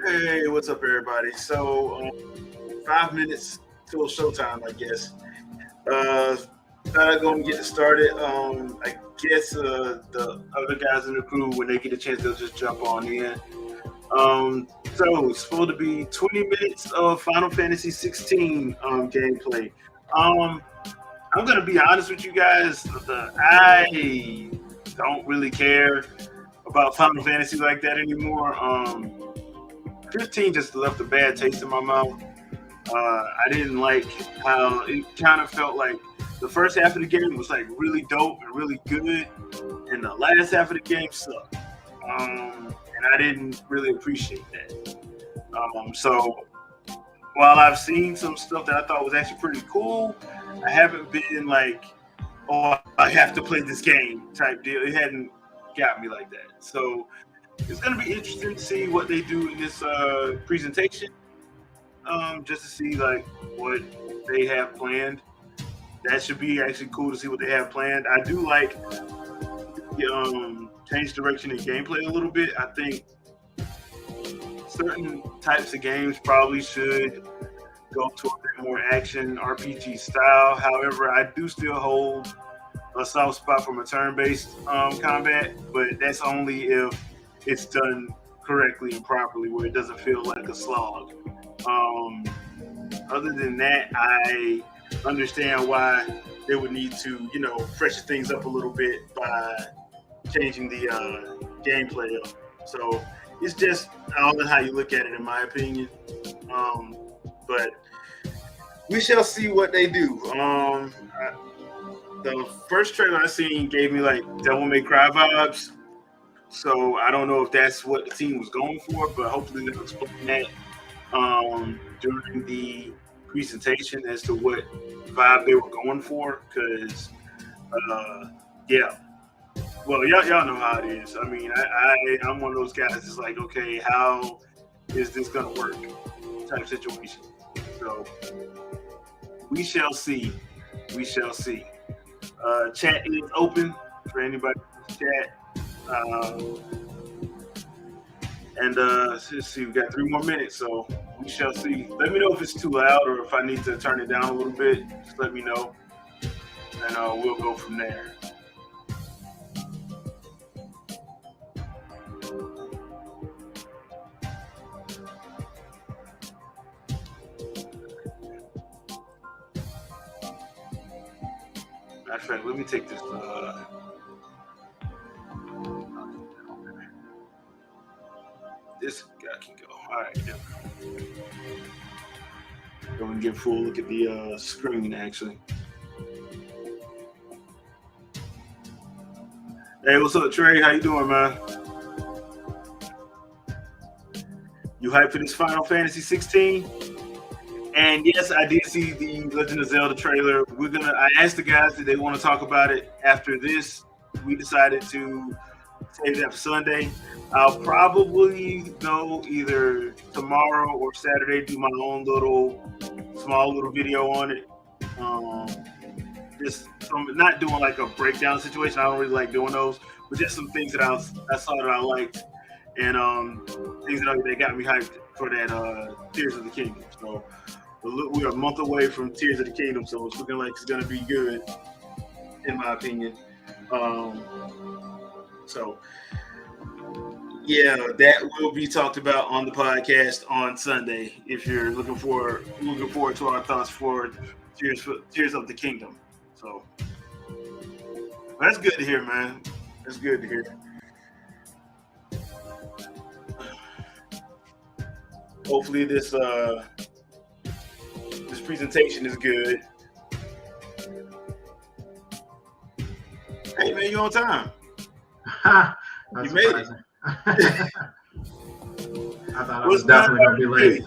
Hey, what's up, everybody? So, 5 minutes till showtime, I guess. Uh, Thought I'd go and get it started. I guess the other guys in the crew, when they get a chance, they'll just jump on in. So it's supposed to be 20 minutes of Final Fantasy 16 gameplay. Um, I'm gonna be honest with you guys. I don't really care about Final Fantasy like that anymore. 15 just left a bad taste in my mouth. I didn't like how it kind of felt like the first half of the game was like really dope and really good, and the last half of the game sucked. And I didn't really appreciate that. So while I've seen some stuff that I thought was actually pretty cool, I haven't been like, oh, I have to play this game type deal. It hadn't got me like that. So it's gonna be interesting to see what they do in this presentation, just to see like what they have planned. That should be actually cool to see what they have planned. I do like the change direction in gameplay a little bit. I think certain types of games probably should go to a bit more action RPG style. However, I do still hold a soft spot from a turn-based combat, but that's only if it's done correctly and properly, where it doesn't feel like a slog. Um, Other than that, I understand why they would need to, freshen things up a little bit by changing the gameplay up. So it's just all in how you look at it, in my opinion. But we shall see what they do. The first trailer I seen gave me like Devil May Cry vibes. So I don't know if that's what the team was going for, but hopefully they'll explain that during the presentation as to what vibe they were going for. Because, yeah, well, y'all know how it is. I mean, I'm one of those guys that's like, okay, how is this gonna work? Type situation. So we shall see. We shall see. Chat is open for anybody to chat. Um, and let's see, we got 3 more minutes, so we shall see. Let me know if it's too loud or if I need to turn it down a little bit. Just let me know, and we'll go from there. Matter of fact, let me take this. This guy can go. All right, yeah. Go and get a full look at the screen, actually. Hey, what's up, Trey? How you doing, man? You hyped for this Final Fantasy 16? And yes, I did see the Legend of Zelda trailer. I asked the guys if they want to talk about it after this. We decided to save that for Sunday. I'll probably go either tomorrow or Saturday, do my own small little video on it. Just not doing like a breakdown situation. I don't really like doing those, but just some things that I saw that I liked, and things that got me hyped for that Tears of the Kingdom. So we're a month away from Tears of the Kingdom, so it's looking like it's going to be good, in my opinion. So yeah, that will be talked about on the podcast on Sunday. If you're looking forward to our thoughts for Tears of the Kingdom. So that's good to hear, man. That's good to hear. Hopefully this presentation is good. Hey man, you on time? That's You made it. surprising. I thought I was definitely going to be late.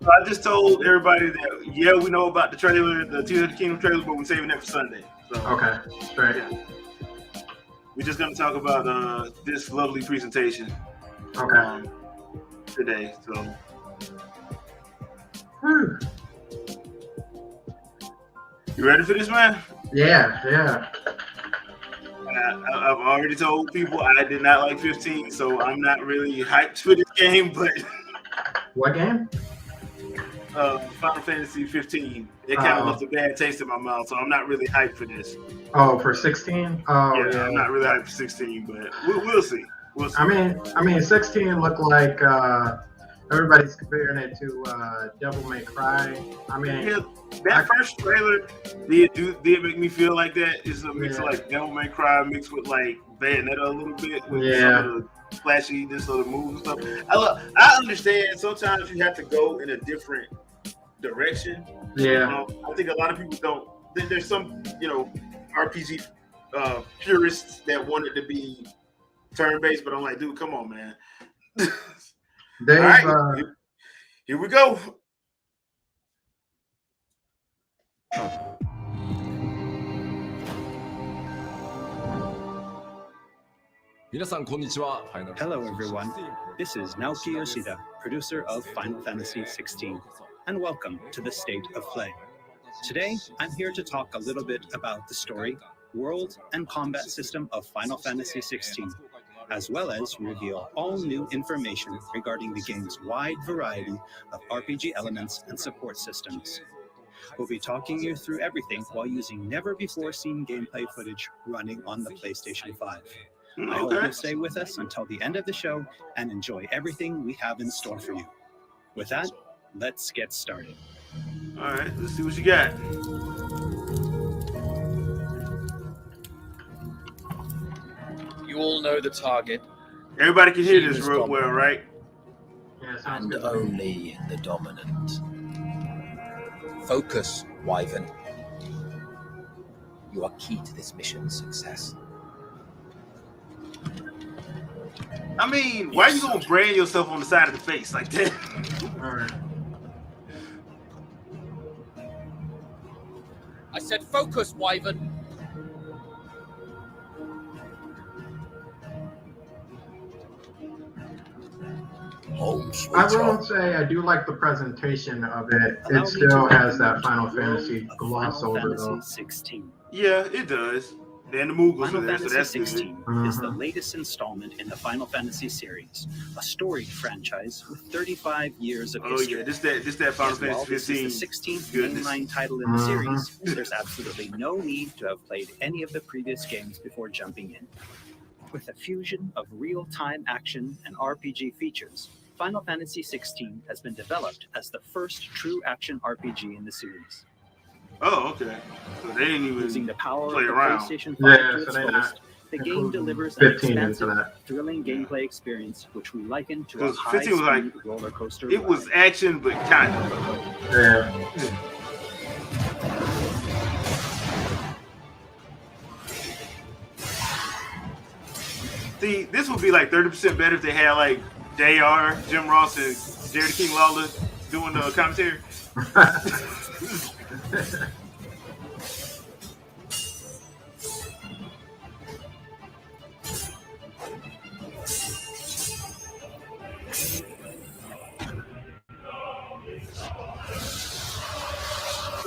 I just told everybody that we know about the trailer, the Tears of the Kingdom trailer, but we're saving that for Sunday. So Okay, straight. yeah, we're just gonna talk about this lovely presentation Okay. today. So Whew. you ready for this, man? Yeah. All I've already told people I did not like 15, so I'm not really hyped for this game. But What game? Final Fantasy 15, it kind of left a bad taste in my mouth, so I'm not really hyped for this. Oh, for 16? Oh, yeah, I'm not really hyped for 16, but we'll see. We'll see. I mean, 16 looked like everybody's comparing it to Devil May Cry. I mean, yeah, that first trailer did make me feel like that. It's a mix of like Devil May Cry mixed with like Bayonetta a little bit with some of the flashiness of the moves and stuff. I understand sometimes you have to go in a different direction. Yeah. I think a lot of people don't. There's some, RPG purists that want it to be turn-based, but I'm like, dude, come on, man. All right, here we go. 皆さんこんにちは。 Hello everyone, this is Naoki Yoshida, producer of Final Fantasy XVI, and welcome to the State of Play. Today, I'm here to talk a little bit about the story, world, and combat system of Final Fantasy XVI, as well as reveal all new information regarding the game's wide variety of RPG elements and support systems. We'll be talking you through everything while using never-before-seen gameplay footage running on the PlayStation 5. I hope you'll stay with us until the end of the show and enjoy everything we have in store for you. With that, let's get started. All right, let's see what you got. You all know the target. Everybody can hear this real well, right? Yeah, And only the dominant. Focus, Wyvern. You are key to this mission's success. I mean, why are you gonna brand yourself on the side of the face like that? All right. I said focus, Wyvern. Home sweet I home. will say I do like the presentation of it. It still has that Final Fantasy gloss over it. Final Fantasy 16. Yeah, it does. And the Moogles Final are there, so Fantasy that's 16 good. is the latest installment in the Final Fantasy series, a storied franchise with 35 years of Oh history. yeah, this that Final And while Fantasy this is 15. the 16th Goodness. mainline title in the series, there's absolutely no need to have played any of the previous games before jumping in. With a fusion of real-time action and RPG features, Final Fantasy 16 has been developed as the first true action RPG in the series. Oh, okay. So they didn't even Using the power play of the around. PlayStation 5 Yeah, to so its they're fullest, not the game including delivers an 15 into expansive, that. thrilling gameplay experience, which we liken to a 'Cause 15 was high-speed like- roller coaster It was ride. action, but kind of. Yeah. See, this would be like 30% better if they had like JR, Jim Ross, and Jerry King Lawler doing the commentary.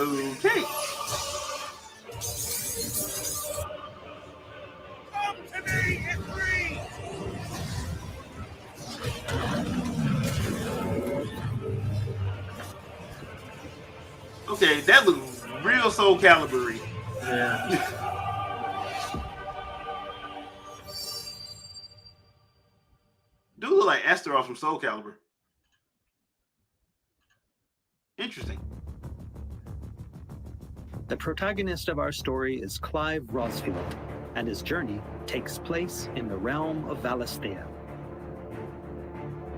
Okay. Okay, that looks real Soul Calibur-y. Yeah. Dude look like Astaroth from Soul Calibur. Interesting. The protagonist of our story is Clive Rosfield, and his journey takes place in the realm of Valisthea.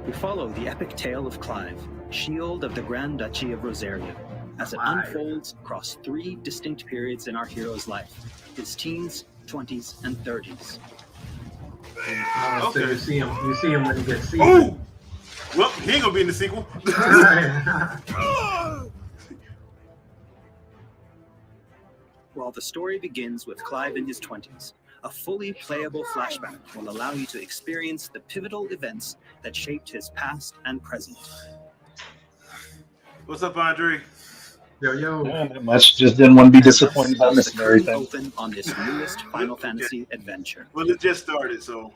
We follow the epic tale of Clive, Shield of the Grand Duchy of Rosaria, as it unfolds across 3 distinct periods in our hero's life: his teens, 20s, and 30s. So Okay. you see him when he gets seasoned. Oh! Well, he ain't gonna be in the sequel. While the story begins with Clive in his 20s, a fully playable flashback will allow you to experience the pivotal events that shaped his past and present. What's up, Andre? Yo, yo. Yeah, not much. Just didn't want to be And thus disappointed by does missing the curtain everything. open on this newest Final Fantasy adventure. Well, it just started, so.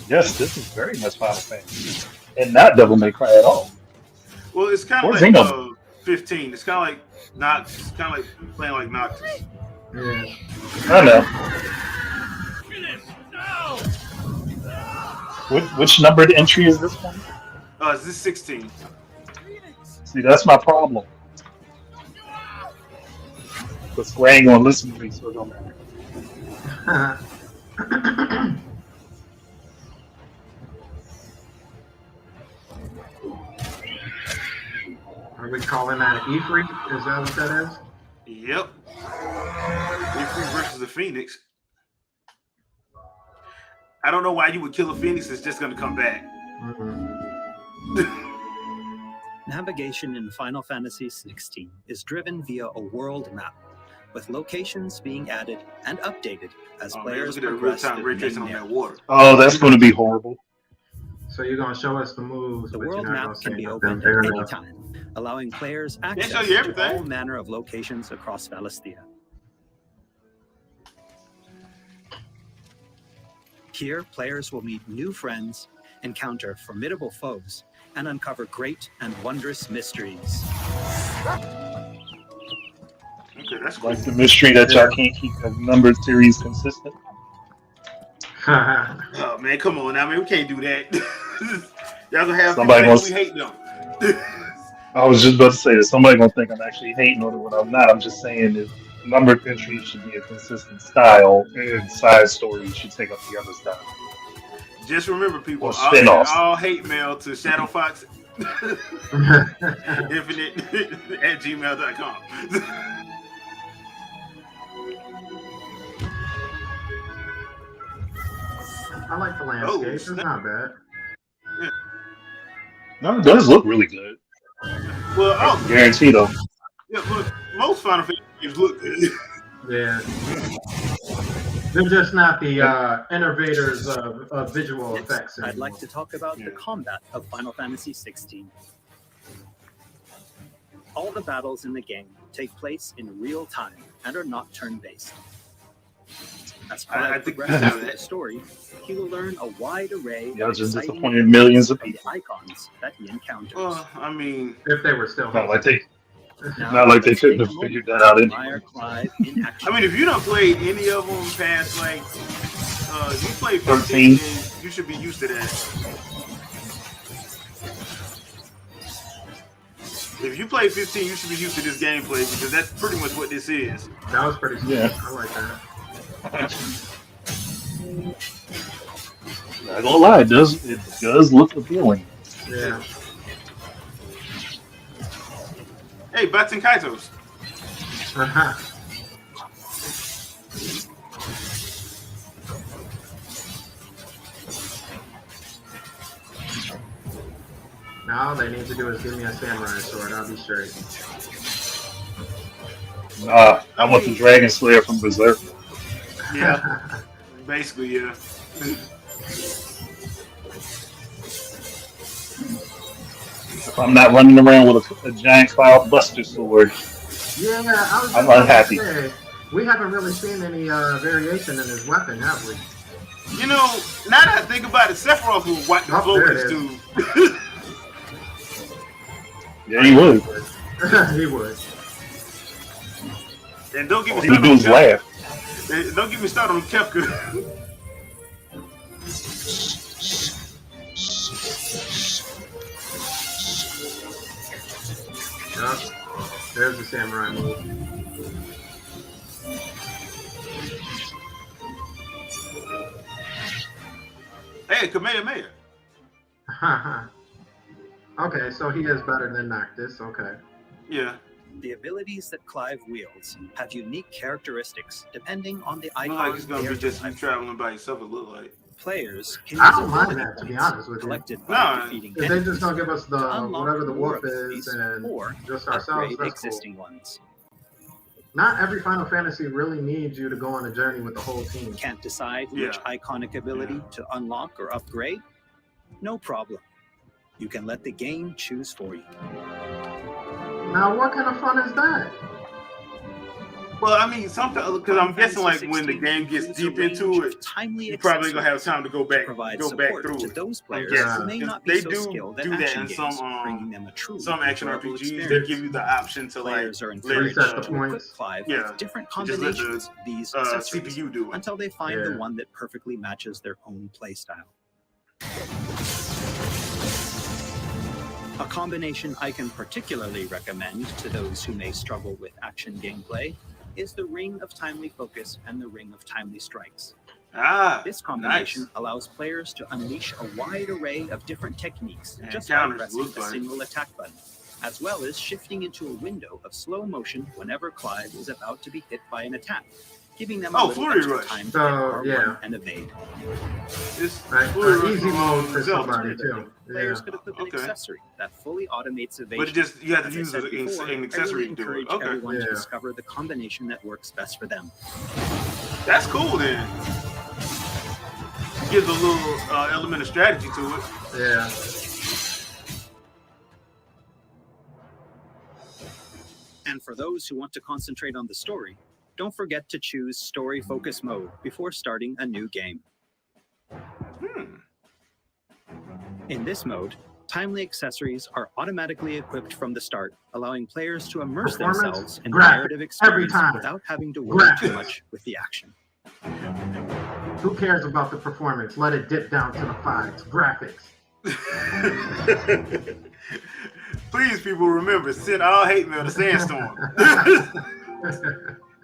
Yes, this is very much Final Fantasy, and not Devil May Cry at all. Well, it's kind Or of like Xenoblade. 15. It's kind of like Nox. It's kind of like playing like Noctis. Yeah. I know. Which numbered entry is this one? Is this 16? See, that's my problem. But Square ain't gonna listen to me, so it don't matter. Are we calling that E3? Is that what that is? Yep. Ifrit versus the Phoenix. I don't know why you would kill a Phoenix that's just going to come back. Navigation in Final Fantasy XVI is driven via a world map, with locations being added and updated as Man, players look at that progress real-time ray through tracing main on that narrative. water. Oh, that's gonna be horrible. So you're gonna show us the moves, The but world you're not map gonna say can be nothing. opened Fair at any enough. time, allowing players show access you to everything. all manner of locations across Valisthea. Here, players will meet new friends, encounter formidable foes, and uncover great and wondrous mysteries. Okay, that's cool. Like the mystery that y'all can't keep the numbered series consistent. Oh, man, come on now, man. We can't do that. Y'all gonna have Somebody people wants- think we hate them. I was just about to say that somebody gonna think I'm actually hating on it when I'm not. I'm just saying that numbered entries should be a consistent style, and side stories should take up the other style. Just remember, people, Or spin-offs. all hate mail to ShadowFox Infinite at gmail.com. I like the landscape. It's snap. not bad. No, it does look really good. Well, Guarantee though. yeah, look, most Final Fantasy games look good. Yeah. They're just not the innovators of visual Next, effects I'd anymore. like to talk about the combat of Final Fantasy XVI. All the battles in the game take place in real time and are not turn-based. As I Clive think progresses we know through the that. story, he will learn a wide array Y'all of just exciting disappointed millions of and people. icons that he encounters. Well, I mean, If they were still Not like they, Now, not like they let's couldn't take have a moment figured that out to anyway. admire Clive in action. I mean, if you don't play any of them past like, you play 13. 15, then you should be used to that. If you play 15, you should be used to this gameplay because that's pretty much what this is. That was pretty sweet. Yeah. I like that. Not gonna lie, it does look appealing. Yeah. Hey, Batten Kaitos. Now all they need to do is give me a samurai sword. I'll be straight. I want the Dragon Slayer from Berserk. Yeah, basically, yeah. If I'm not running around with a giant cloud buster sword, Yeah, I was I'm just unhappy. about to say, we haven't really seen any variation in his weapon, have we? You know, now that I think about it, Sephiroth will wipe the Oh, floor there with this it dude. yeah, he would. He would. And don't get All me he would started do on is laugh. Kefka. Don't get me started on Kefka. Yup. There's the samurai move. Hey, Kamehameha. Okay, so he is better than Noctis. Okay. Yeah. The abilities that Clive wields have unique characteristics depending on the Look like icon it's gonna they be are just you derived traveling by yourself. It look like. Players can I use don't mind ability that, to be points honest with you. collected by No, defeating If they enemies just don't give us the to unlock whatever the more wolf is abilities and or just ourselves, upgrade that's cool. existing ones. not every Final Fantasy really needs you to go on a journey with the whole team. Can't decide which iconic ability to unlock or upgrade? No problem. You can let the game choose for you. Now, what kind of fun is that? Well, I mean, sometimes because I'm guessing like when the game gets deep into it, you probably gonna have time to go back through to it. those players Yes, who may not they be so do skilled at do that action in games, bringing them a true some action enjoyable RPGs. They experience. give you the option to like Players are let encouraged Reset the to equip points. Clive Yeah. with different just let combinations of these the accessories CPU do it. until they find the Yeah. one that perfectly matches their own playstyle. A combination I can particularly recommend to those who may struggle with action gameplay is the Ring of Timely Focus and the Ring of Timely Strikes. This combination allows players to unleash a wide array of different techniques And just by counters pressing look a like. single attack button, as well as shifting into a window of slow motion whenever Clive is about to be hit by an attack, giving them a little Flurry extra Rush. time to So, R1 yeah. and evade. It's Right, Flurry Rush easy from, mode for Zelda. somebody too. Players Yeah. could equip an Okay. accessory that fully automates evasion. But it just you have to As I use said an before, accessory I to really do encourage it. Okay, everyone to Yeah. discover the combination that works best for them. that's cool then. Gives a little element of strategy to it. Yeah. And for those who want to concentrate on the story, don't forget to choose Story Focus Mode before starting a new game. In this mode, timely accessories are automatically equipped from the start, allowing players to immerse Performance, themselves in the graphic, narrative every experience time. without having to worry too Graphic. much with the action. Who cares about the performance? Let it dip down to the fives. Graphics. Please, people, remember, send all hate mail to Sandstorm.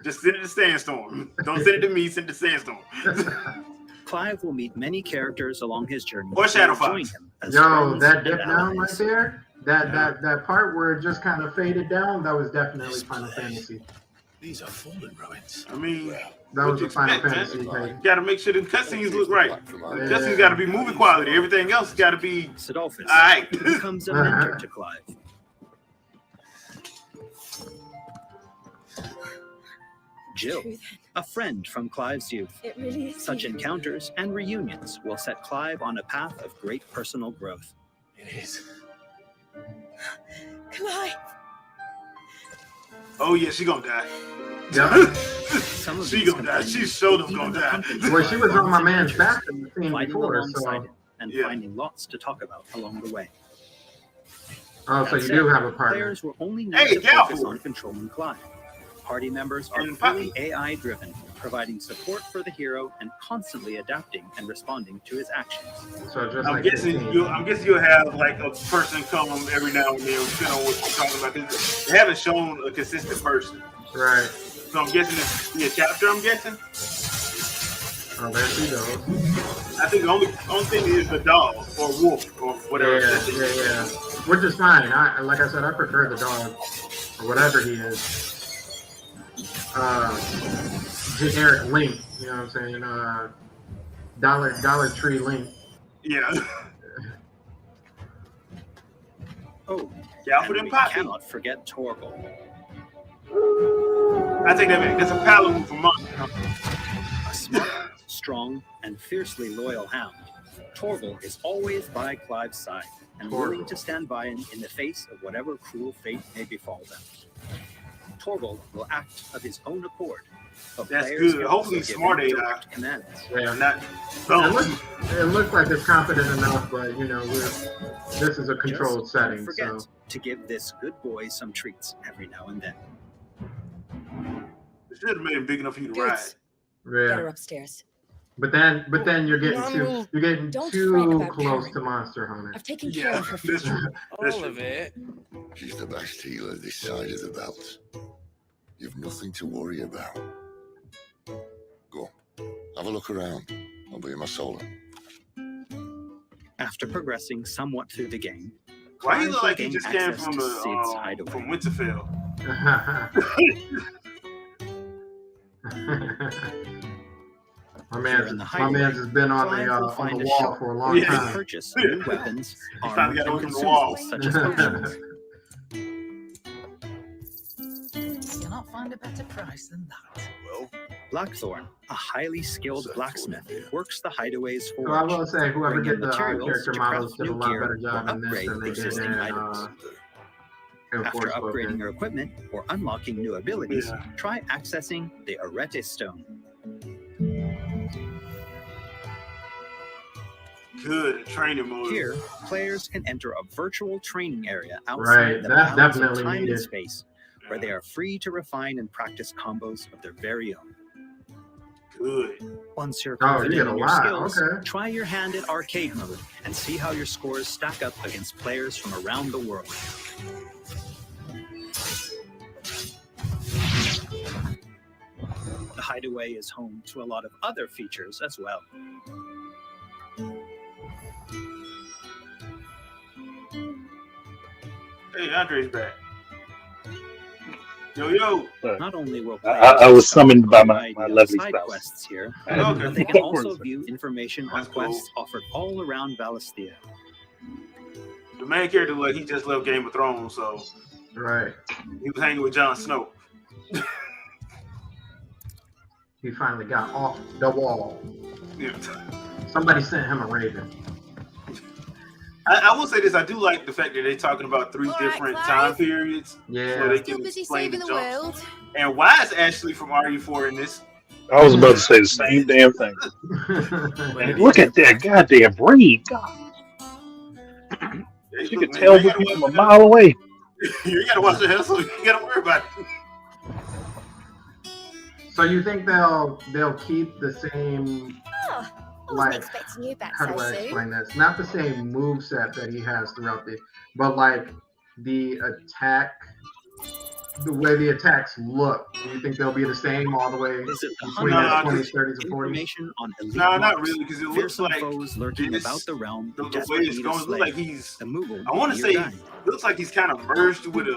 Just send it to Sandstorm. Don't send it to me, send it to Sandstorm. Clive will meet many characters along his journey. Or Shadow who will Fox. join him as Yo, friends that and dip down right allies. there, that part where it just kind of faded down, that was definitely Final Fantasy. These are fallen ruins. I mean, That was what you a Final expect, Fantasy man? thing. You gotta make sure the cutscenes look right. The Yeah. cutscenes gotta be movie quality. Everything else gotta be Sidolphus alright. becomes a mentor to Clive. Jill, a friend from Clive's youth. It really is. Such encounters and reunions will set Clive on a path of great personal growth. It is. Clive. Oh yeah, she gonna die. Yeah. Some of She these gonna die. companions She showed up even gonna die. accompany Well, she was on my Clive's man's adventures, back in the scene fighting before, alongside so. him and Yeah. finding lots to talk about along the way. Oh, so That you said, do have a partner. Players will only need Hey, to focus Galford. on controlling Clive. Party members are And fully Puppy. AI driven, providing support for the hero and constantly adapting and responding to his actions. So just I'm like guessing 15. you'll have like a person come every now and then, depending on what you're talking about. 'Cause they haven't shown a consistent person, Right. so I'm guessing it's be a chapter. I'm guessing. Oh, there she goes. I think the only thing is the dog or wolf or whatever. Yeah. Which is fine. Like I said, I prefer the dog or whatever he is. Generic Link. You know what I'm saying? Dollar Tree Link. Yeah. Oh, Galford and and we Poppy. cannot forget Torgal. I take that back. That's a paladin from mine. A smart, strong, and fiercely loyal hound, Torgal is always by Clive's side and willing to stand by him in the face of whatever cruel fate may befall them. Torgal will act of his own accord, but That's players good. can Hopefully also give smart him AI. direct commands. Yeah. Not. It looks like it's confident enough, but you know, this is a controlled Just don't setting, forget so. to give this good boy some treats every now and then. Should have made it big enough for you to Goods. ride. Get her Yeah. upstairs. But then you're getting Mom, you're getting don't fret too about close Karen. to Monster Hunter. I've taken care Yeah, of her. that's true. That's All true. of it. She's the best healer this side of the belt. You've nothing to worry about. Go. Have a look around. I'll be in my solar. After progressing somewhat through the game, Why he Clive look like will he gain just came access from to Sid's the hideaway. from Winterfell? My Here in the man's hideaway, has been on Clive will the find a wall shop for a long where you can time. purchase new weapons, finally armor, got and away from the wall. consumables such as potions. can't find a better price than that. Well, Blackthorn, a highly skilled So blacksmith, forward here. works the hideaway's So I forge. will say, whoever Bring in did the materials character to models craft did a new lot gear better or job in this upgrade than they did existing in items. After upgrading your equipment or unlocking new abilities, Yeah. try accessing the Arete Stone. Good training mode. Here, players can enter a virtual training area outside Right, the that's bounds of definitely time and needed. space, where they are free to refine and practice combos of their very own. Good. Once you're Oh, you confident get a in your lot, skills, okay. try your hand at arcade mode and see how your scores stack up against players from around the world. The Hideaway is home to a lot of other features as well. Hey, Andre's back. Yo. Not only will I was summoned by my players lovely side spouse. quests here, Okay. but they can also view information on That's cool. quests offered all around Valisthea. The main character, like, he just left Game of Thrones, so Right. he was hanging with Jon Snow. He finally got off the wall. Yeah. Somebody sent him a raven. I will say this: I do like the fact that they're talking about three All right, different Clive. time periods, so Yeah. they Still can busy explain saving the the jumps. world. And why is Ashley from RE4 in this? I was about to say the same damn thing. And look at that goddamn breed. God, you could tell the people from a mile away. You gotta watch the hustle. You gotta worry about it. So you think they'll keep the same, Oh, I like, wasn't expecting you back how so do I soon. explain this? Not the same move set that he has throughout but like the attack, the way the attacks look. Do you think they'll be the same all the way Visit the between No, the Hunt 20s, 30s, and 40s? information on elite No, not marks, really, because it looks fearsome like foes lurking this- about the realm, the way desperate it's need going. of It looks slay. like he's. The Moogle I want be to your say, guide. looks like he's kind of merged with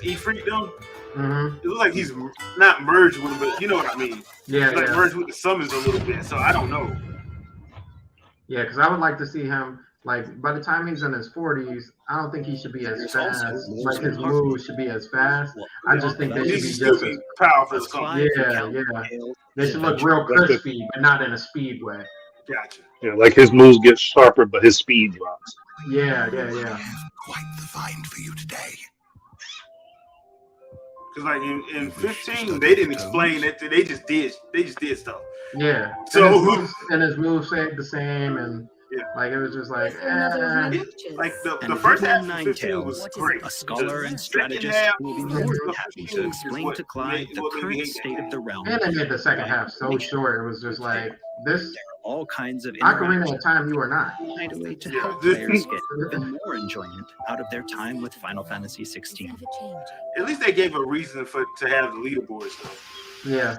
Ifrit though. Mm-hmm. It looks like he's not merged with him, but you know what I mean. Yeah, He's like yeah. merged with the summons a little bit. So I don't know. Yeah, because I would like to see him, like, by the time he's in his 40s, I don't think he should be as There's fast. also Like, his moves should be as fast. Well, I just think they He should should be still just be as, powerful or as something. Clive Yeah, recounts yeah. tales they should look adventure. real crispy, but not in a speed way. Gotcha. Yeah, like his moves get sharper, but his speed drops. Yeah. quite the find for you today. Because like in 15, they didn't explain it. They just did stuff. Yeah. So And his moves stayed the same, and Yeah. like it was just like, Where's another of my eh. lectures? like the And first half Within of Nine 15 Tails, was What is great. it? a scholar The and second strategist half will be of more than 15 happy to is explain what to Clive the what made me current hate state that. of the realm. And they made the second half so Information. short. It was just like, this There are all kinds of Ocarina interactions of Time, you are not. hideaway to Yeah. help players get even more enjoyment out of their time with Final Fantasy It's XVI. ever changing. At least they gave a reason to have the leaderboard stuff. Yeah.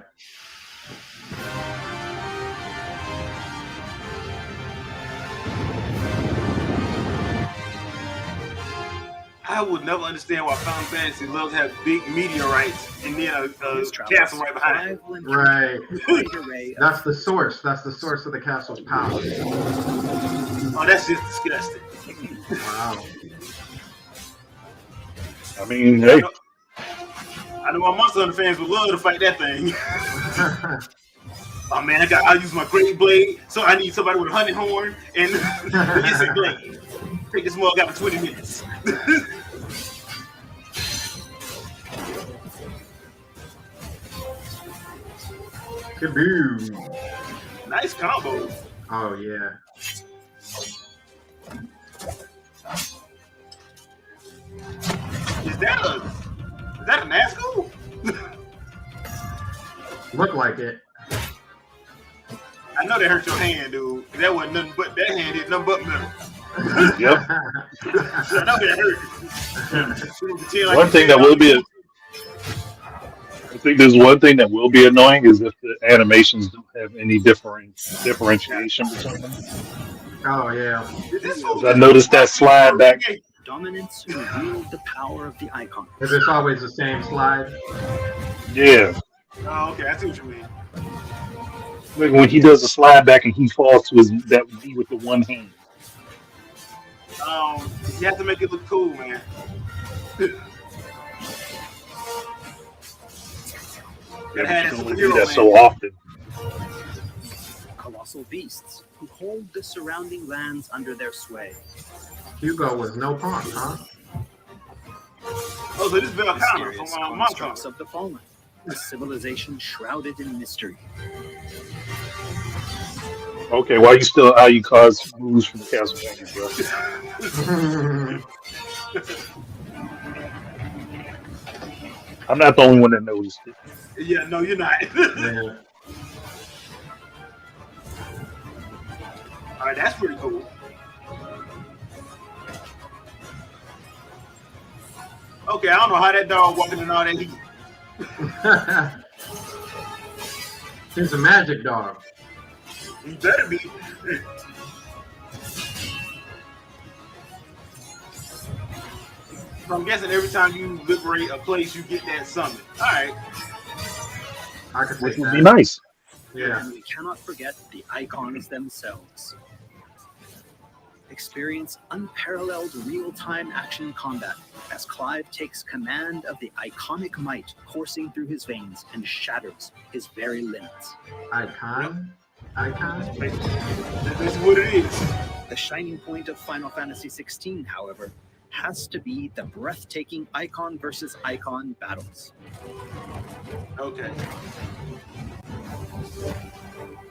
I would never understand why Final Fantasy loves to have big meteorites and then a His travels, castle right behind it. Clive will encounter Right. a wide array of That's the source. That's the source of the castle's power. Oh, that's just disgusting. Wow. I mean, hey, I know my Monster Hunter fans would love to fight that thing. Oh man, I'll use my great blade, so I need somebody with a hunting horn and the insect blade. Take this mug out for 20 minutes. Kaboom. Nice combo. Oh, yeah. Is that a Nazgul? Look like it. I know that hurt your hand, dude. That wasn't nothing but that hand did nothing but metal. yep. I know that hurt. One thing that will be, I think there's one thing that will be annoying is if the animations don't have any differentiation between them. Oh, yeah. I noticed that slide back. dominance who wield the power of the icon. Is this always the same slide? Yeah. Oh, okay, I see what you mean. Like when he does the slide back and he falls to his, that would be with the one hand. You have to make it look cool, man. Yeah, had but you some only hero do that man. so often. Colossal beasts who hold the surrounding lands under their sway. Hugo was no pawn, huh? Oh, so this is Velcana Mysterious from constructs Moncon. of the fallen, a civilization shrouded in mystery. Okay, why you still how you cause moves from Castlevania, bro? I'm not the only one that noticed it. Yeah, no, you're not. Yeah. All right, that's pretty cool. Okay, I don't know how that dog walking in all that heat. He's a magic dog. He better be. So I'm guessing every time you liberate a place, you get that summon. All right. I could Which take would that. be nice. Yeah. And we cannot forget the icons themselves. Experience unparalleled real-time action combat as Clive takes command of the iconic might coursing through his veins and shatters his very limits. Icon? This is what it is. The shining point of Final Fantasy XVI, however, has to be the breathtaking icon versus icon battles. Okay.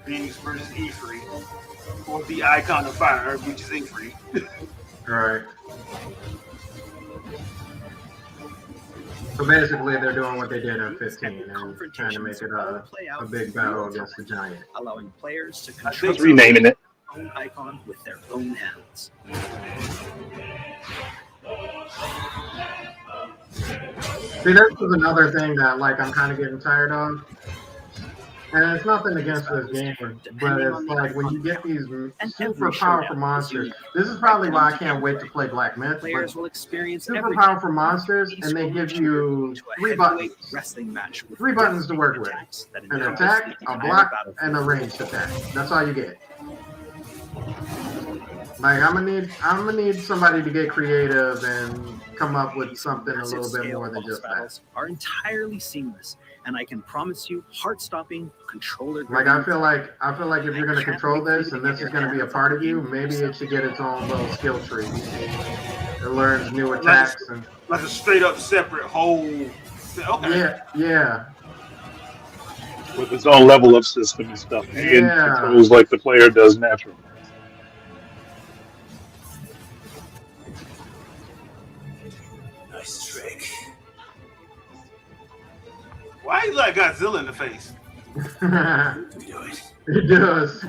Phoenix versus Ifrit. Or the icon of fire, which is Ifrit. Right. So basically, they're doing what they did in 15 and trying to make it a big battle against the giant. Allowing players to Just control renaming it. their own icon with their own hands. See, this is another thing that like I'm kind of getting tired of. And it's nothing against this game, but it's like when you get these super powerful monsters. This is probably why I can't wait to play Black Myth. Players But will experience super every powerful monsters, and they give you to a 3 heavyweight buttons. wrestling match with 3 buttons to work with. attacks that An encompass attack, the a entire block, battlefield. and a ranged attack. That's all you get. Like I'm gonna need somebody to get creative and come up with something a little bit more than just that. Battles are entirely seamless, and I can promise you, heart-stopping controller. Like I feel like if you're gonna control this and this is gonna be a part of you, maybe it should get its own little skill tree. It learns new attacks and Like a straight up separate whole. Okay. yeah. With its own level up system and stuff. And Yeah. controls like the player does naturally. Nice trick. Why you like Godzilla in the face? Do it. It does.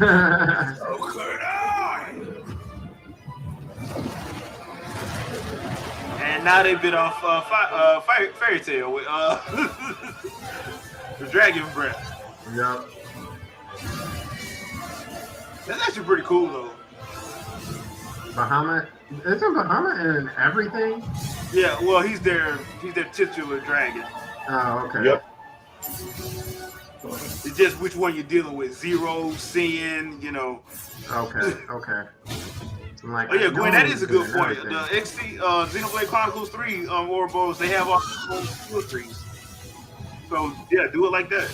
And now they bit off Fairy Tail with the dragon breath. Yep. That's actually pretty cool though. Bahamut. Isn't Bahamut in everything? Yeah, well he's their titular dragon. Oh, okay. Yep. It's just which one you're dealing with. Zero, Sin, you know. Okay. I'm like, Oh yeah, I know Gwen, that he's is a good doing point. everything. The XC Xenoblade Chronicles 3 Ouroboros, they have all their own skill trees. So yeah, do it like that.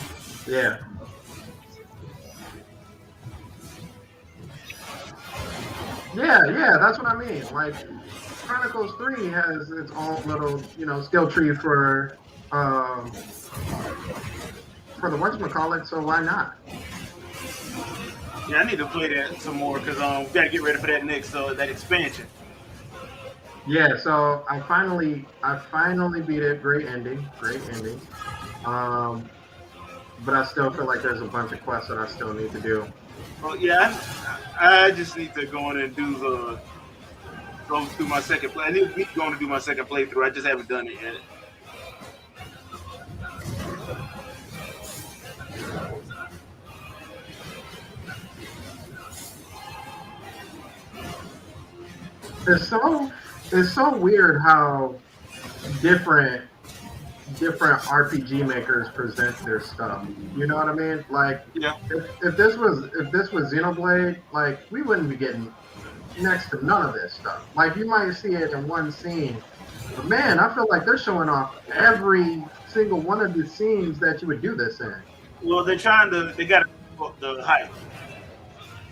Yeah. Yeah, that's what I mean. Like, Chronicles 3 has its own little, skill tree for the whatchamacallit, so why not? Yeah, I need to play that some more because we gotta get ready for that next that expansion. Yeah, so I finally beat it. Great ending. But I still feel like there's a bunch of quests that I still need to do. Well, yeah, I just need to go in and go through my second play. I need to be going to do my second playthrough. I just haven't done it yet. It's so weird how different RPG makers present their stuff. You know what I mean? Like, Yeah. if this was Xenoblade, like we wouldn't be getting next to none of this stuff. Like you might see it in one scene, But man, I feel like they're showing off every single one of the scenes that you would do this in. Well, they got to the hype.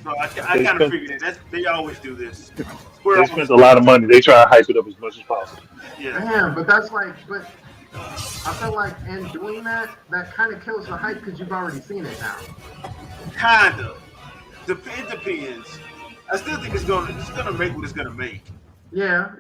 So I They kind of spent figured it. They always do this. they spent a lot of money. They try to hype it up as much as possible. Yeah. Man, but that's like, but I feel like in doing that, that kind of kills the hype because you've already seen it now. Kind of. It depends. I still think it's gonna make what it's gonna make. Yeah.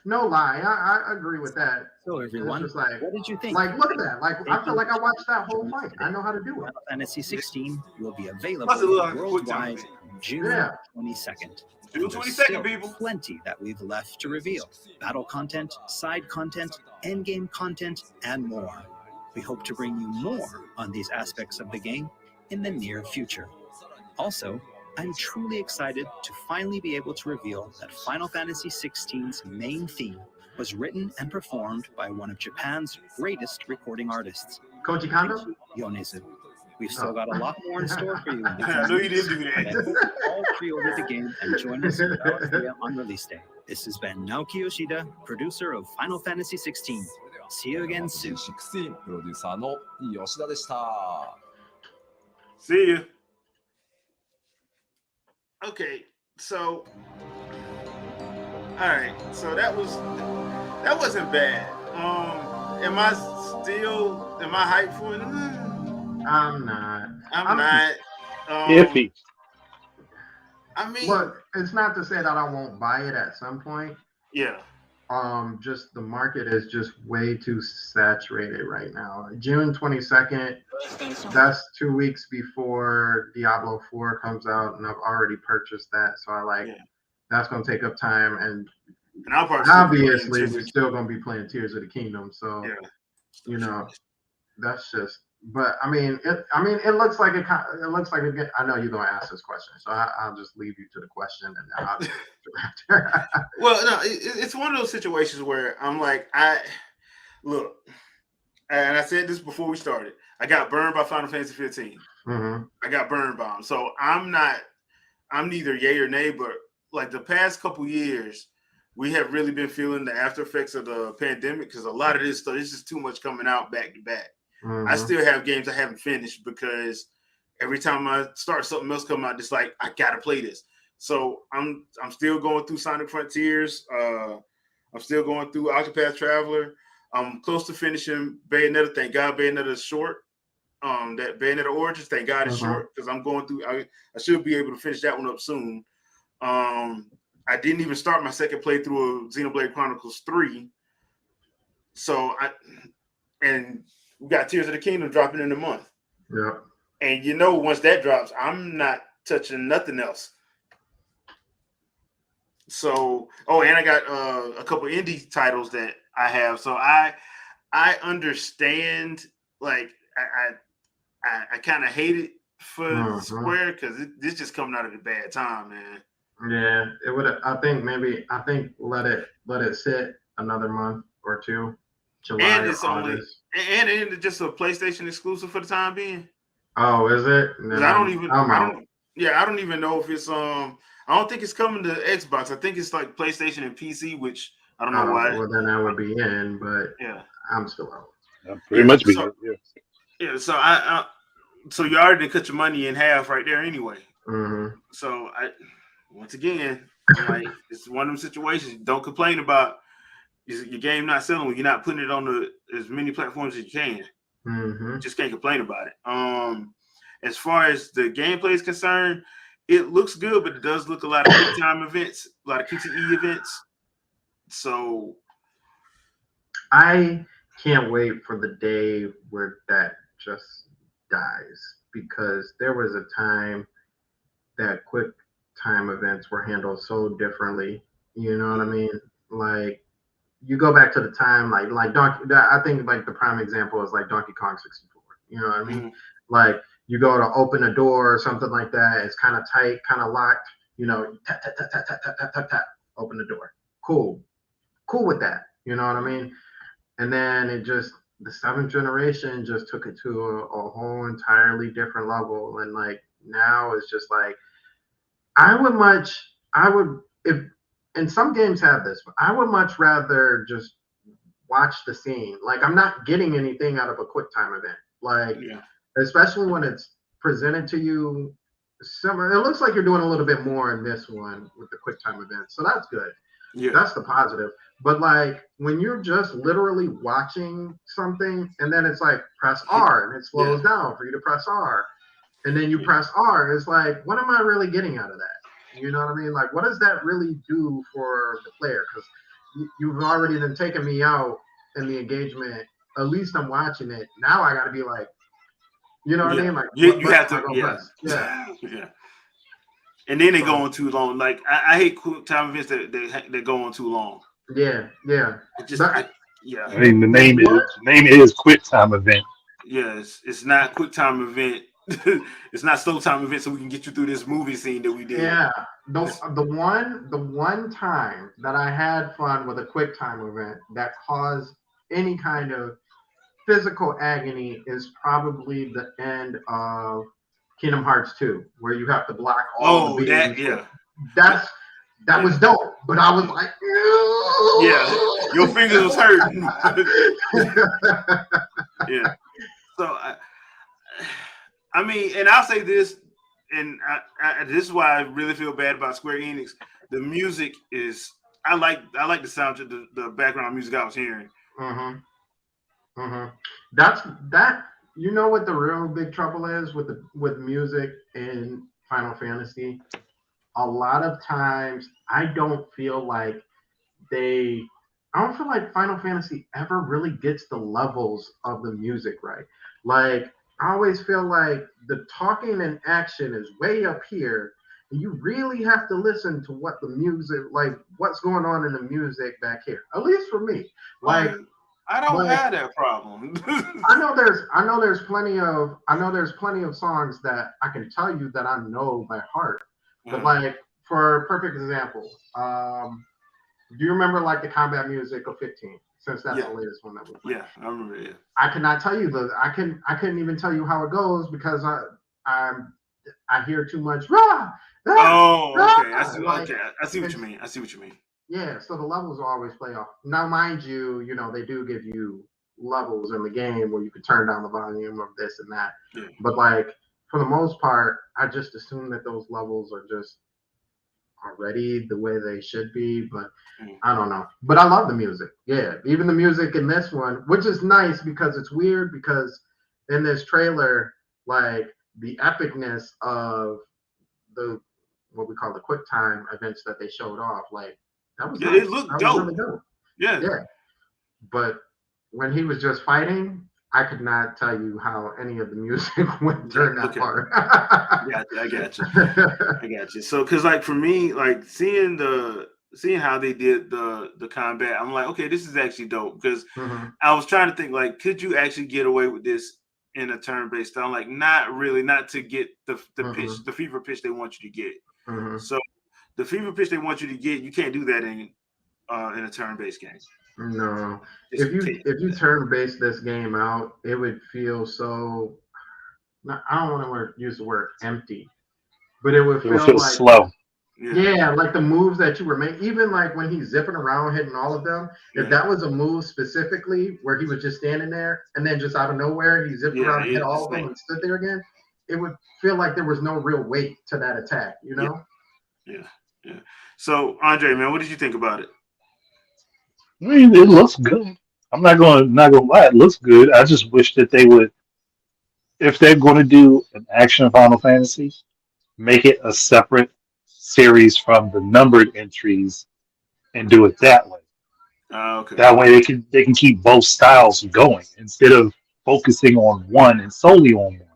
No lie, I agree with that. So everyone, It's just like, what did you think? like, look at that. Like, I feel like I watched that whole fight. I know how to do it. Final Fantasy 16 will be available Plus it look like a quick worldwide time. on June Yeah. 22nd. June And there's 22nd, still people. plenty that we've left to reveal. Battle content, side content, endgame content, and more. We hope to bring you more on these aspects of the game in the near future. Also, I'm truly excited to finally be able to reveal that Final Fantasy XVI's main theme was written and performed by one of Japan's greatest recording artists, Koji Kondo? Yonezu. We've still got a lot more in store for you. I knew you didn't do But I that. hope you all pre-order the game and join us in Valencia on release day. This has been Naoki Yoshida, producer of Final Fantasy 16. See you again soon. 16プロデューサーの吉田でした。 See you. Okay, so all right, so that wasn't bad. Am I hyped for it? I'm not. I'm not. Iffy. I mean, Look, it's not to say that I won't buy it at some point. yeah. Just the market is just way too saturated right now. June 22nd, that's 2 weeks before Diablo 4 comes out, and I've already purchased that. So that's gonna take up time, and I'll probably obviously we're still gonna be playing Tears of the Kingdom. So that's just. But I mean, it looks like it. It looks like it. I know you're gonna ask this question, so I'll just leave you to the question, and then I'll Well, no, it's one of those situations where I'm like, look, and I said this before we started. I got burned by Final Fantasy 15. Mm-hmm. I got burned by them, so I'm neither yay or nay. But like the past couple years, we have really been feeling the after effects of the pandemic because a lot of this stuff is just too much coming out back to back. Mm-hmm. I still have games I haven't finished because every time I start something else come out, it's like I gotta play this. So I'm still going through Sonic Frontiers. I'm still going through Octopath Traveler. I'm close to finishing Bayonetta. Thank God Bayonetta is short. That Bayonetta Origins, thank God it's short because I'm going through. I should be able to finish that one up soon. I didn't even start my second playthrough of Xenoblade Chronicles 3. And we got Tears of the Kingdom dropping in a month. Yeah. And once that drops, I'm not touching nothing else. So, and I got a couple indie titles that I have. So I understand. Like I kind of hate it for Square because this just coming out at a bad time, man. Yeah, it would. I think let it sit another month or two. July And it's August. and it's just a PlayStation exclusive for the time being. Oh, is it? I don't even know if it's I don't think it's coming to Xbox. I think it's like PlayStation and PC, which I don't know why. Well, then I would be in, but yeah, I'm still out. Pretty much be so, it. Yeah. So so you already cut your money in half right there anyway. Mm-hmm. So once again, I'm like, it's one of them situations. Don't complain about your game not selling when you're not putting it on as many platforms as you can. Mm-hmm. You just can't complain about it. As far as the gameplay is concerned, it looks good, but it does look a lot of quick time events, a lot of QTE events. So I can't wait for the day where that just dies, because there was a time that quick time events were handled so differently. You know what I mean? Like, you go back to the time like Donkey. I think like the prime example is like Donkey Kong 64. You know what I mean? Mm-hmm. Like, you go to open a door or something like that. It's kind of tight, kind of locked. Tap tap tap tap tap tap tap tap tap. Open the door. Cool with that. You know what I mean? And then the seventh generation just took it to a whole entirely different level. And like now it's just like I would if and some games have this, but I would much rather just watch the scene. Like I'm not getting anything out of a quick time event. Like Yeah. especially when it's presented to you. It looks like you're doing a little bit more in this one with the quick time event, so that's good. Yeah. That's the positive. But like when you're just literally watching something and then it's like press R and it slows down for you to press R, and then you press R, it's like, what am I really getting out of that? You know what I mean? Like, what does that really do for the player? Because you've already then taken me out in the engagement. At least I'm watching it. Now I got to be like, you know what I mean? Like, you what have am I to, gonna press? Yeah. yeah. And then they go on too long. Like I hate quick time events that go on too long. Yeah. It just, yeah. I mean, the name is Quick Time Event. Yeah, it's not quick time event. It's not slow time event, so we can get you through this movie scene that we did. Yeah. The one time that I had fun with a quick time event that caused any kind of physical agony is probably the end of Kingdom Hearts 2, where you have to block all the beams. That was dope, but I was like, yeah, your fingers was hurting. Yeah. So I mean, and I'll say this, and this is why I really feel bad about Square Enix. The music is, I like the soundtrack, the background music I was hearing. That's that. You know what the real big trouble is with music in Final Fantasy? A lot of times, I don't feel like Final Fantasy ever really gets the levels of the music right. Like, I always feel like the talking and action is way up here, and you really have to listen to what the music, like what's going on in the music back here. At least for me, like. I don't have that problem. I know there's plenty of songs that I can tell you that I know by heart. But like, for a perfect example, do you remember like the combat music of 15? Since that's the latest one that we played. Yeah, I remember it. I cannot tell you I couldn't even tell you how it goes because I hear too much rah. Okay. I see what you mean. Yeah, so the levels will always play off. Now, mind you, they do give you levels in the game where you can turn down the volume of this and that. Yeah. But like for the most part, I just assume that those levels are just already the way they should be. But I don't know. But I love the music. Yeah, even the music in this one, which is nice because it's weird because in this trailer, like the epicness of the what we call the quick time events that they showed off, like. That was nice. It looked dope. Really dope. Yeah. But when he was just fighting, I could not tell you how any of the music went during that part. I got you. So, because like for me, like seeing how they did the combat, I'm like, okay, this is actually dope. Because I was trying to think, like, could you actually get away with this in a turn-based style? Like, not really, not to get the pitch, the fever pitch they want you to get. So. The fever pitch they want you to get, you can't do that in a turn-based game. No, if you turn-based this game out, it would feel so. I don't want to use the word empty, but it would feel like slow. Yeah, like the moves that you were making, even like when he's zipping around hitting all of them. If that was a move specifically where he was just standing there and then just out of nowhere he zipped around and hit all of them and stood there again, it would feel like there was no real weight to that attack. Yeah. So, Andre, man, what did you think about it? I mean, it looks good. I'm not gonna lie, it looks good. I just wish that they would, if they're going to do an action Final Fantasy, make it a separate series from the numbered entries and do it that way. Okay. That way they can keep both styles going instead of focusing on one and solely on one.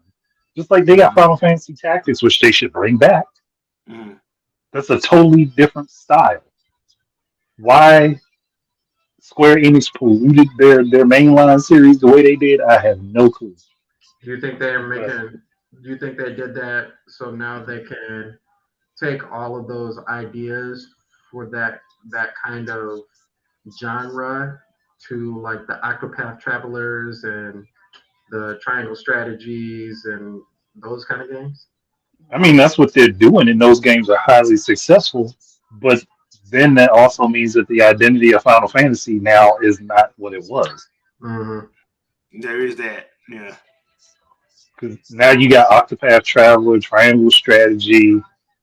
Just like they got Final Fantasy Tactics, which they should bring back. That's a totally different style. Why Square Enix polluted their mainline series the way they did, I have no clue. Do you think they did that so now they can take all of those ideas for that kind of genre to like the Octopath Travelers and the Triangle Strategies and those kind of games? I mean, that's what they're doing, and those games are highly successful. But then that also means that the identity of Final Fantasy now is not what it was. Mm-hmm. There is that. Yeah. Because now you got Octopath Traveler, Triangle Strategy,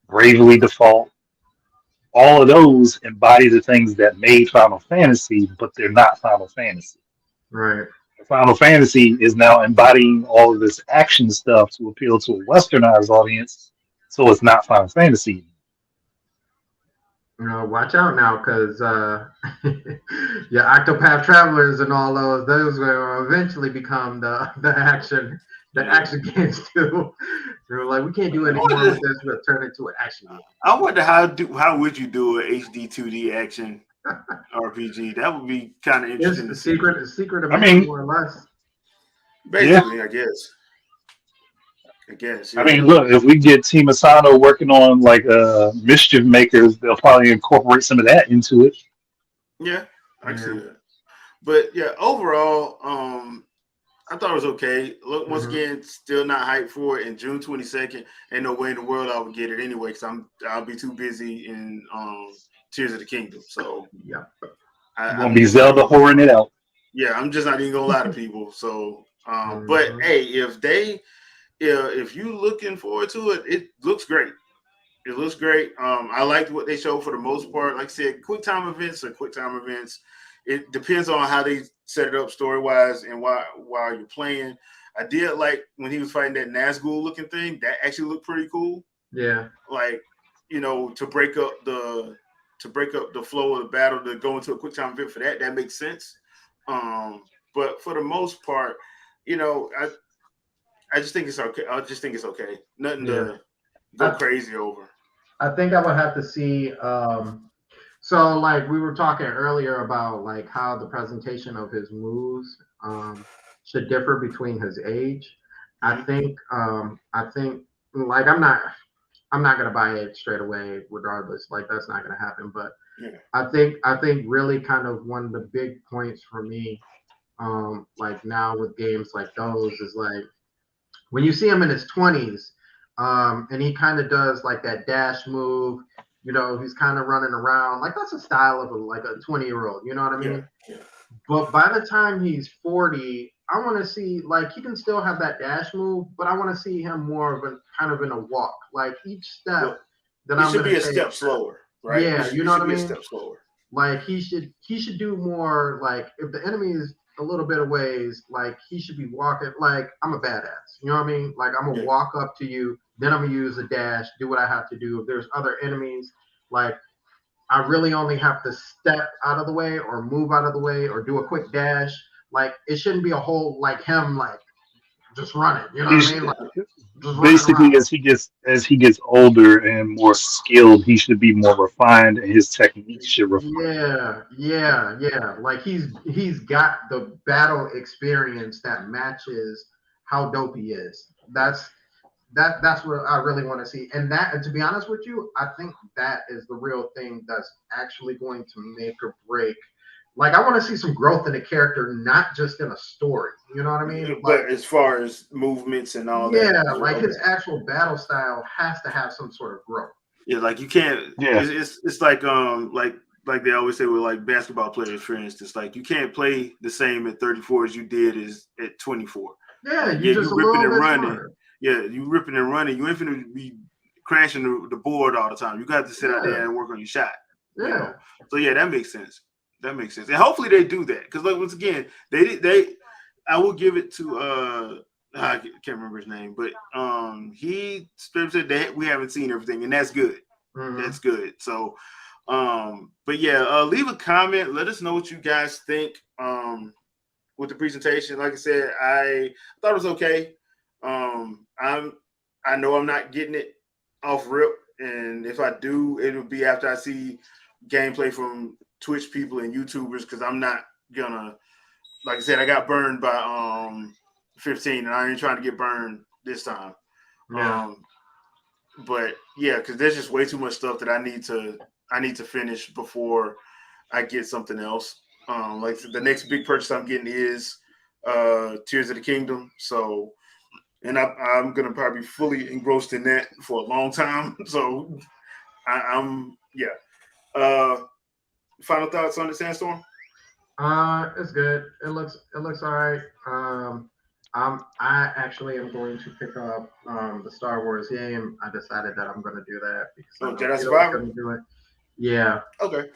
Bravely Default. All of those embody the things that made Final Fantasy, but they're not Final Fantasy. Right. Final Fantasy is now embodying all of this action stuff to appeal to a westernized audience, so it's not Final Fantasy. Watch out now, because your Octopath Travelers and all those will eventually become the action games too. They're like, we can't do any more with this. We'll turn it into an action game. I wonder how would you do an HD 2D action RPG? That would be kind of interesting. It's the secret of more or less. Basically, yeah. I guess. Yeah. I mean, look, if we get Team Asano working on like Mischief Makers, they'll probably incorporate some of that into it. Yeah, I can see that. But yeah, overall, I thought it was okay. Look, once again, still not hyped for it. And June 22nd, ain't no way in the world I would get it anyway, because I'll be too busy in Tears of the Kingdom. So yeah, I'm be Zelda whoring it out. Yeah, I'm just not even gonna lie to people. So, but hey, if you looking forward to it, it looks great. It looks great. I liked what they showed for the most part. Like I said, quick time events are quick time events. It depends on how they set it up story wise and while you're playing. I did like when he was fighting that Nazgul looking thing. That actually looked pretty cool. Yeah. Like, to break up the flow of the battle, to go into a quick time event for that makes sense. But for the most part, I just think it's okay. I just think it's okay. Nothing to go crazy over. I think I would have to see. So, like we were talking earlier about like how the presentation of his moves should differ between his age. I think like I'm not gonna buy it straight away, regardless. Like that's not gonna happen. But I think really kind of one of the big points for me, like now with games like those is like when you see him in his 20s, and he kind of does like that dash move. He's kind of running around. Like that's a style of a 20-year-old. You know what I mean? Yeah. But by the time he's 40, I want to see like he can still have that dash move, but I want to see him more of a kind of in a walk. Like each step that I'm should going be to a step slower, right? Yeah, you know what I mean? A step slower. Like he should do more. Like if the enemy is a little bit of ways, like he should be walking. Like I'm a badass. You know what I mean? Like I'm gonna walk up to you, then I'm gonna use a dash, do what I have to do. If there's other enemies, like I really only have to step out of the way or move out of the way or do a quick dash. Like it shouldn't be a whole like him like just running. You know what I mean? Like, basically, as he gets older and more skilled, he should be more refined, and his technique should refine. Yeah. Like he's got the battle experience that matches how dope he is. That's what I really want to see. And that, to be honest with you, I think that is the real thing that's actually going to make or break. Like I want to see some growth in the character, not just in a story. You know what I mean? But as far as movements and all that. Yeah, like his actual battle style has to have some sort of growth. Yeah, like you can't. Yeah, it's like like they always say with like basketball players, for instance, like you can't play the same at 34 as you did as at 24. Yeah, you're just ripping and running. Smarter. Yeah, you ripping and running. You ain't finna be crashing the board all the time. You got to sit out there and work on your shot. Yeah. So yeah, that makes sense. And hopefully they do that, because like once again, I will give it to I can't remember his name, but he said that we haven't seen everything, and that's good. That's good. So but yeah, leave a comment, let us know what you guys think with the presentation. Like I said, I thought it was okay. I know I'm not getting it off rip, and if I do, it will be after I see gameplay from Twitch people and YouTubers, because I'm not gonna, like I said, I got burned by 15, and I ain't trying to get burned this time. Yeah. But yeah, because there's just way too much stuff that I need to finish before I get something else. Like the next big purchase I'm getting is Tears of the Kingdom. So, and I'm gonna probably be fully engrossed in that for a long time. So I'm Final thoughts on the Sandstorm? It's good. It looks all right. I actually am going to pick up the Star Wars game. I decided that I'm going to do that because I know Jedi Vito's Survivor? going to do it. Yeah. Okay.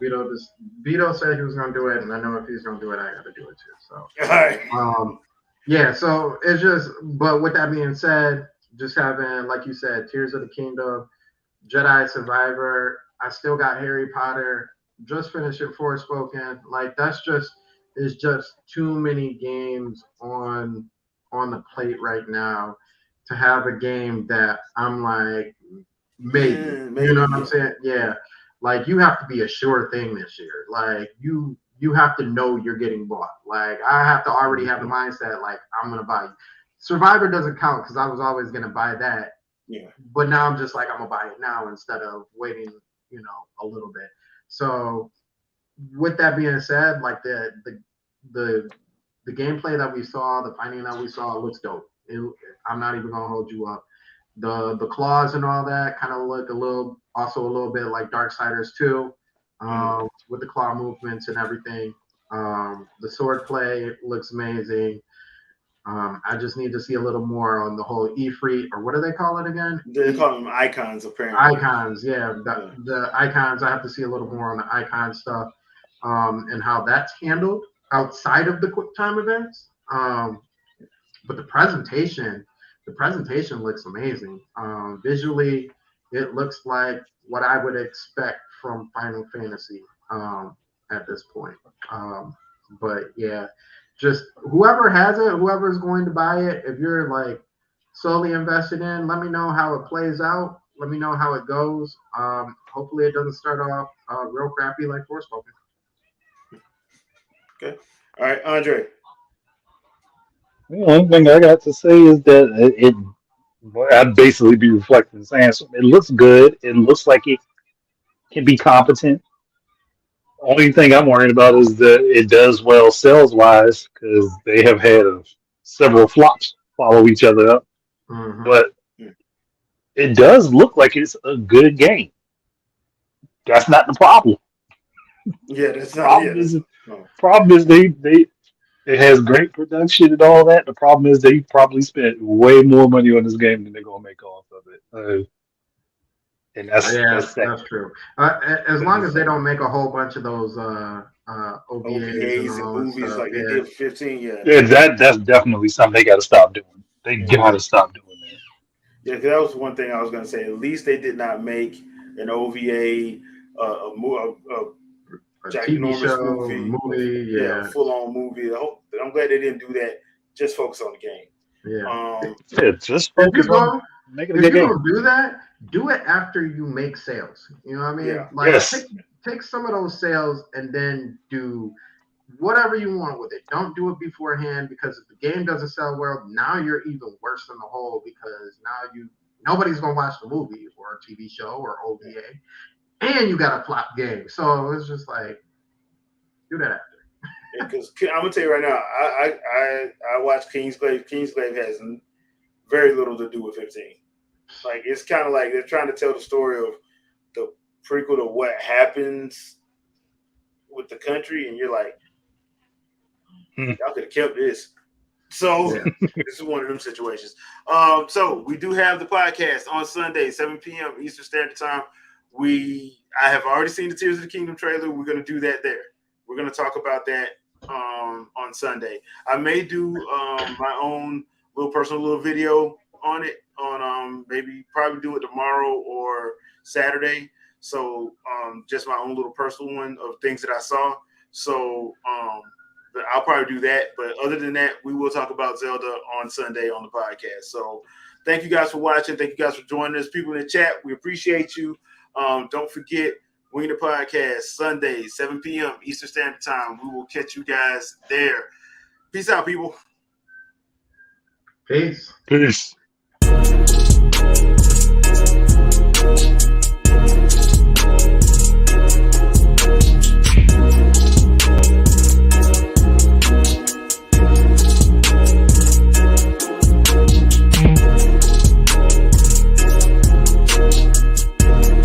Vito said he was going to do it, and I know if he's going to do it, I got to do it too. So. All right. Yeah. So it's just. But with that being said, just having, like you said, Tears of the Kingdom, Jedi Survivor. I still got Harry Potter. Just finishing Forspoken. Like it's just too many games on the plate right now to have a game that I'm like maybe. You know what I'm saying? Yeah. Like you have to be a sure thing this year. Like you have to know you're getting bought. Like I have to already have the mindset like I'm gonna buy you. Survivor doesn't count because I was always gonna buy that. Yeah. But now I'm just like I'm gonna buy it now instead of waiting, a little bit. So with that being said, like the gameplay that we saw, the fighting that we saw, looks dope. I'm not even gonna hold you up. The claws and all that kind of look a little bit like Darksiders 2, with the claw movements and everything. The sword play looks amazing. I just need to see a little more on the whole Ifrit, or what do they call it again? They call them icons, apparently. Icons, yeah. The icons, I have to see a little more on the icon stuff, and how that's handled outside of the quick time events. But the presentation looks amazing. Visually, it looks like what I would expect from Final Fantasy at this point. But yeah, just whoever has it, whoever's going to buy it, if you're like solely invested in, let me know how it plays out. Let me know how it goes. Hopefully it doesn't start off real crappy like Forspoken. Okay. All right, Andre. The only thing I got to say is that I'd basically be reflecting saying it looks good. It looks like it can be competent. Only thing I'm worried about is that it does well sales wise because they have had several flops follow each other up. Mm-hmm. But it does look like it's a good game. That's not the problem. Yeah, that's not it. Problem is it has great production and all that. The problem is they probably spent way more money on this game than they're gonna make off of it. And that's true. As long as they don't make a whole bunch of those OVAs and movies stuff, like they did 15, yeah, that's definitely something they got to stop doing. They gotta stop doing that. Yeah, because that was one thing I was gonna say. At least they did not make an OVA, a Jack TV Norris show, movie, full on movie. I'm glad they didn't do that. Just focus on the game. Yeah. Just focus on making a good game. If you're gonna do that, do it after you make sales. You know what I mean? Yeah. Like take some of those sales and then do whatever you want with it. Don't do it beforehand because if the game doesn't sell well, now you're even worse than the whole because now nobody's gonna watch the movie or a TV show or OVA, and you got a flop game. So it's just like do that after. Because I'm gonna tell you right now, I watched Kingsglaive. Kingsglaive has very little to do with 15. Like it's kind of like they're trying to tell the story of the prequel to what happens with the country, and you're like, y'all could have kept this. So this is one of them situations. So we do have the podcast on Sunday, 7 p.m. Eastern Standard Time. I have already seen the Tears of the Kingdom trailer. We're going to do that there. We're going to talk about that on Sunday. I may do my own personal video on it maybe probably do it tomorrow or Saturday. So just my own little personal one of things that I saw. So but I'll probably do that. But other than that, we will talk about Zelda on Sunday on the podcast. So thank you guys for watching. Thank you guys for joining us. People in the chat, we appreciate you. Don't forget, Wingin the Podcast, Sunday, 7 p.m. Eastern Standard Time. We will catch you guys there. Peace out, people. Peace. Peace.